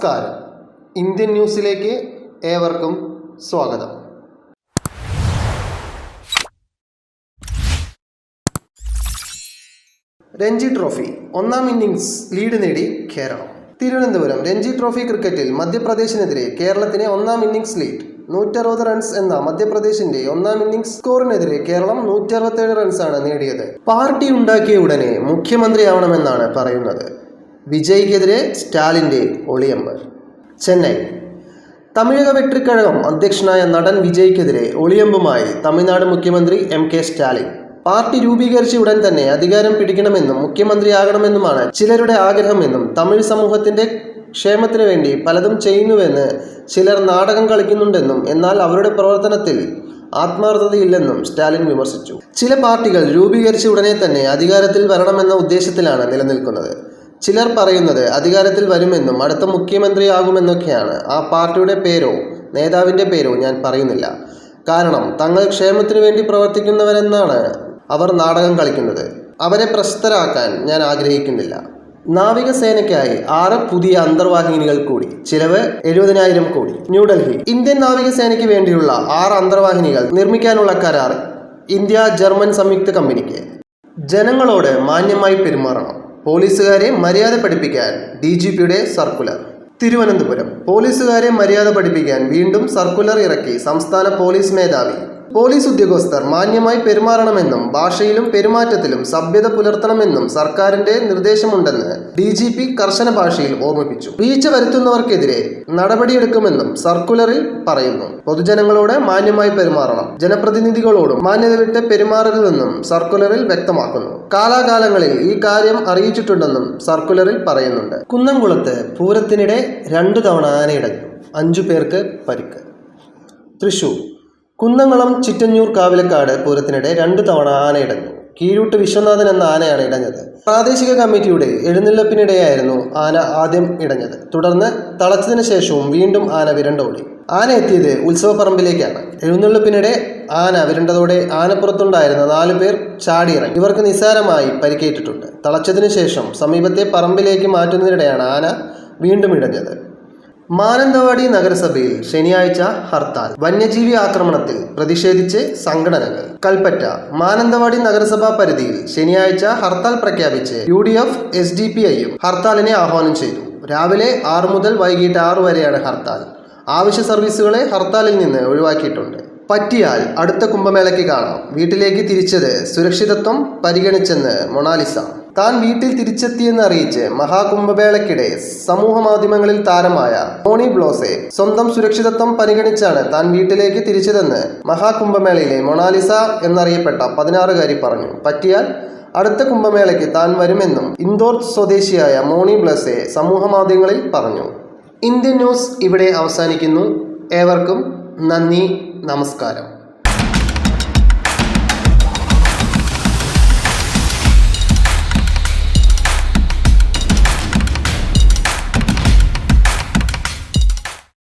നമസ്കാരം. ഇന്ത്യൻ ന്യൂസിലേക്ക് ഏവർക്കും സ്വാഗതം. രഞ്ജി ട്രോഫി ഒന്നാം ഇന്നിംഗ്സ് ലീഡ് നേടി കേരളം. തിരുവനന്തപുരം രഞ്ജി ട്രോഫി ക്രിക്കറ്റിൽ മധ്യപ്രദേശിനെതിരെ കേരളത്തിന് ഒന്നാം ഇന്നിംഗ്സ് ലീഡ്. 160 റൺസ് എന്ന മധ്യപ്രദേശിന്റെ ഒന്നാം ഇന്നിംഗ്സ് സ്കോറിനെതിരെ കേരളം 167 റൺസാണ് നേടിയത്. പാർട്ടി ഉണ്ടാക്കിയ ഉടനെ മുഖ്യമന്ത്രിയാവണമെന്നാണ് പറയുന്നത്. വിജയ്ക്കെതിരെ സ്റ്റാലിന്റെ ഒളിയമ്പ്. ചെന്നൈ തമിഴക വെട്രിക്കഴകം അധ്യക്ഷനായ നടൻ വിജയ്ക്കെതിരെ ഒളിയമ്പുമായി തമിഴ്നാട് മുഖ്യമന്ത്രി MK സ്റ്റാലിൻ. പാർട്ടി രൂപീകരിച്ച ഉടൻ തന്നെ അധികാരം പിടിക്കണമെന്നും മുഖ്യമന്ത്രിയാകണമെന്നുമാണ് ചിലരുടെ ആഗ്രഹമെന്നും തമിഴ് സമൂഹത്തിന്റെ ക്ഷേമത്തിനു വേണ്ടി പലതും ചെയ്യുന്നുവെന്ന് ചിലർ നാടകം കളിക്കുന്നുണ്ടെന്നും എന്നാൽ അവരുടെ പ്രവർത്തനത്തിൽ ആത്മാർത്ഥതയില്ലെന്നും സ്റ്റാലിൻ വിമർശിച്ചു. ചില പാർട്ടികൾ രൂപീകരിച്ച ഉടനെ തന്നെ അധികാരത്തിൽ വരണമെന്ന ഉദ്ദേശത്തിലാണ് നിലനിൽക്കുന്നത്. ചിലർ പറയുന്നത് അധികാരത്തിൽ വരുമെന്നും അടുത്ത മുഖ്യമന്ത്രിയാകുമെന്നൊക്കെയാണ്. ആ പാർട്ടിയുടെ പേരോ നേതാവിൻ്റെ പേരോ ഞാൻ പറയുന്നില്ല. കാരണം തങ്ങൾ ക്ഷേമത്തിനു വേണ്ടി പ്രവർത്തിക്കുന്നവരെന്നാണ് അവർ നാടകം കളിക്കുന്നത്. അവരെ പ്രശസ്തരാക്കാൻ ഞാൻ ആഗ്രഹിക്കുന്നില്ല. നാവികസേനയ്ക്കായി 6 പുതിയ അന്തർവാഹിനികൾ കൂടി. ചിലവ് 70,000 കോടി. ന്യൂഡൽഹി ഇന്ത്യൻ നാവികസേനയ്ക്ക് വേണ്ടിയുള്ള 6 അന്തർവാഹിനികൾ നിർമ്മിക്കാനുള്ള കരാർ ഇന്ത്യ ജർമ്മൻ സംയുക്ത കമ്പനിക്ക്. ജനങ്ങളോട് മാന്യമായി പെരുമാറണം. പോലീസുകാരെ മര്യാദ പഠിപ്പിക്കാൻ DGPയുടെ സർക്കുലർ. തിരുവനന്തപുരം പോലീസുകാരെ മര്യാദ പഠിപ്പിക്കാൻ വീണ്ടും സർക്കുലർ ഇറക്കി സംസ്ഥാന പോലീസ് മേധാവി. പോലീസ് ഉദ്യോഗസ്ഥർ മാന്യമായി പെരുമാറണമെന്നും ഭാഷയിലും പെരുമാറ്റത്തിലും സഭ്യത പുലർത്തണമെന്നും സർക്കാരിന്റെ നിർദ്ദേശമുണ്ടെന്ന് DGP കർശന ഭാഷയിൽ ഓർമ്മിപ്പിച്ചു. വീഴ്ച വരുത്തുന്നവർക്കെതിരെ നടപടിയെടുക്കുമെന്നും സർക്കുലറിൽ പറയുന്നു. പൊതുജനങ്ങളോട് മാന്യമായി പെരുമാറണം. ജനപ്രതിനിധികളോടും മാന്യത വിട്ട് പെരുമാറരുതെന്നും സർക്കുലറിൽ വ്യക്തമാക്കുന്നു. കാലാകാലങ്ങളിൽ ഈ കാര്യം അറിയിച്ചിട്ടുണ്ടെന്നും സർക്കുലറിൽ പറയുന്നുണ്ട്. കുന്നംകുളത്ത് പൂരത്തിനിടെ 2 തവണ ആനയിടഞ്ഞു. 5 പേർക്ക് പരിക്ക്. തൃശൂർ കുന്നംകുളം ചിറ്റഞ്ഞൂർ കാവിലക്കാട് പൂരത്തിനിടെ 2 തവണ ആനയിടഞ്ഞു. കീഴൂട്ട് വിശ്വനാഥൻ എന്ന ആനയാണ് ഇടഞ്ഞത്. പ്രാദേശിക കമ്മിറ്റിയുടെ എഴുന്നള്ളിപ്പിനിടെയായിരുന്നു ആന ആദ്യം ഇടഞ്ഞത്. തുടർന്ന് തളച്ചതിന് ശേഷവും വീണ്ടും ആന വിരണ്ടോടി. ആന എത്തിയത് ഉത്സവപ്പറമ്പിലേക്കാണ്. എഴുന്നള്ളിപ്പിനിടെ ആന വിരണ്ടതോടെ ആനപ്പുറത്തുണ്ടായിരുന്ന 4 പേർ ചാടിയിറങ്ങി. ഇവർക്ക് നിസ്സാരമായി പരിക്കേറ്റിട്ടുണ്ട്. തളച്ചതിനു ശേഷം സമീപത്തെ പറമ്പിലേക്ക് മാറ്റുന്നതിനിടെയാണ് ആന വീണ്ടും ഇടഞ്ഞത്. മാനന്തവാടി നഗരസഭയിൽ ശനിയാഴ്ച ഹർത്താൽ. വന്യജീവി ആക്രമണത്തിൽ പ്രതിഷേധിച്ച് സംഘടനകൾ. കൽപ്പറ്റ മാനന്തവാടി നഗരസഭാ പരിധിയിൽ ശനിയാഴ്ച ഹർത്താൽ പ്രഖ്യാപിച്ച് UDF SDPIയും ഹർത്താലിനെ ആഹ്വാനം ചെയ്തു. രാവിലെ 6 മുതൽ വൈകിട്ട് 6 വരെയാണ് ഹർത്താൽ. ആവശ്യ സർവീസുകളെ ഹർത്താലിൽ നിന്ന് ഒഴിവാക്കിയിട്ടുണ്ട്. പറ്റിയാൽ അടുത്ത കുംഭമേളയ്ക്ക് കാണാം. വീട്ടിലേക്ക് തിരിച്ചത് സുരക്ഷിതത്വം പരിഗണിച്ചെന്ന് മൊണാലിസ. താൻ വീട്ടിൽ തിരിച്ചെത്തിയെന്ന് അറിയിച്ച് മഹാകുംഭമേളയ്ക്കിടെ സമൂഹ മാധ്യമങ്ങളിൽ താരമായ മോണി ബ്ലോസെ സ്വന്തം സുരക്ഷിതത്വം പരിഗണിച്ചാണ് താൻ വീട്ടിലേക്ക് തിരിച്ചതെന്ന് മഹാകുംഭമേളയിലെ മൊണാലിസ എന്നറിയപ്പെട്ട 16-കാരി പറഞ്ഞു. പറ്റിയാൽ അടുത്ത കുംഭമേളയ്ക്ക് താൻ വരുമെന്നും ഇൻഡോർ സ്വദേശിയായ മോണി ബ്ലോസെ സമൂഹ മാധ്യമങ്ങളിൽ പറഞ്ഞു. ഇന്ത്യൻ ന്യൂസ് ഇവിടെ അവസാനിക്കുന്നു. ഏവർക്കും നന്ദി, നമസ്കാരം.